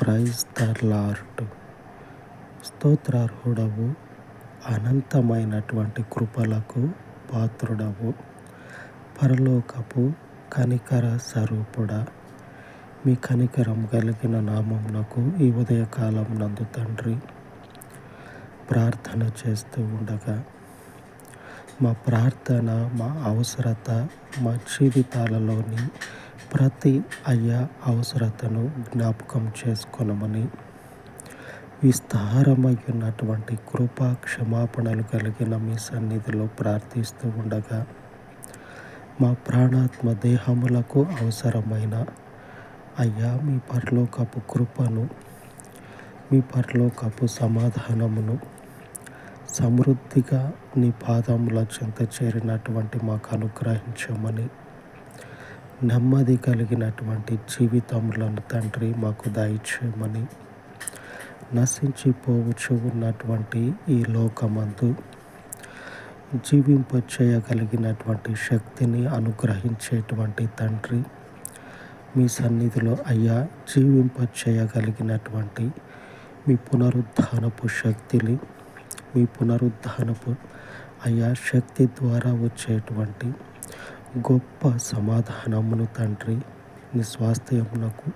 Praise the lord. స్తోత్రార్హుడవు, అనంతమైనటువంటి కృపలకు పాత్రుడవు, పరలోకపు కనికర స్వరూపుడా, మీ కనికరం కలిగిన నామమునకు ఈ ఉదయకాలం నందు తండ్రి ప్రార్థన చేస్తూ ఉండగా, మా ప్రార్థన, మా అవసరత, మా జీవితాలలోని ప్రతి అవసరతను జ్ఞాపకం చేసుకొనమని, విస్తారమై ఉన్నటువంటి కృపా క్షమాపణలు కలిగిన మీ సన్నిధిలో ప్రార్థిస్తూ ఉండగా, మా ప్రాణాత్మ దేహములకు అవసరమైన మీ పరలోకపు కృపను, మీ పరలోకపు సమాధానమును సమృద్ధిగా నీ పాదముల చెంత చేరినటువంటి మాకు అనుగ్రహించమని, నెమ్మది కలిగినటువంటి జీవితములను తండ్రి మాకు దయచేయమని, నశించిపోవచ్చు ఉన్నటువంటి ఈ లోకమందు జీవింపచేయగలిగినటువంటి శక్తిని అనుగ్రహించేటువంటి తండ్రి, మీ సన్నిధిలో జీవింపచేయగలిగినటువంటి మీ పునరుద్ధానపు శక్తిని, మీ పునరుద్ధానపు శక్తి ద్వారా వచ్చేటువంటి గొప్ప సమాధానమును తండ్రి నీ స్వాస్థ్యమునకు,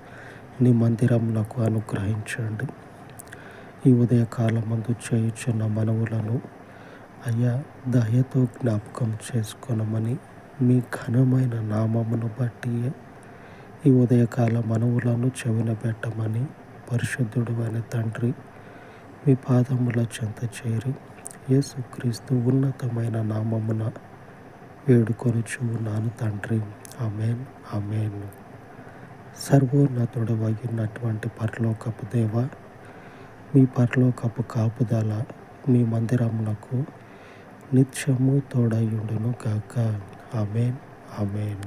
నీ మందిరమునకు అనుగ్రహించండి. ఈ ఉదయకాలమందు చేయుచున్న మనవులను దయతో జ్ఞాపకం చేసుకొనమని, మీ ఘనమైన నామమును బట్టి ఈ ఉదయకాల మనవులను చెవిన పెట్టమని, పరిశుద్ధుడు అనే తండ్రి మీ పాదముల చెంత చేరి యేసుక్రీస్తు ఉన్నతమైన నామమున వేడుకొనుచు ఉన్నాను తండ్రి. ఆమేన్, ఆమేన్. సర్వోన్నతుడవైనటువంటి పరలోకపు దేవ, మీ పరలోకపు కాపుదల మీ మందిరమునకు నిత్యము తోడయుండును గాక. ఆమేన్, ఆమేన్.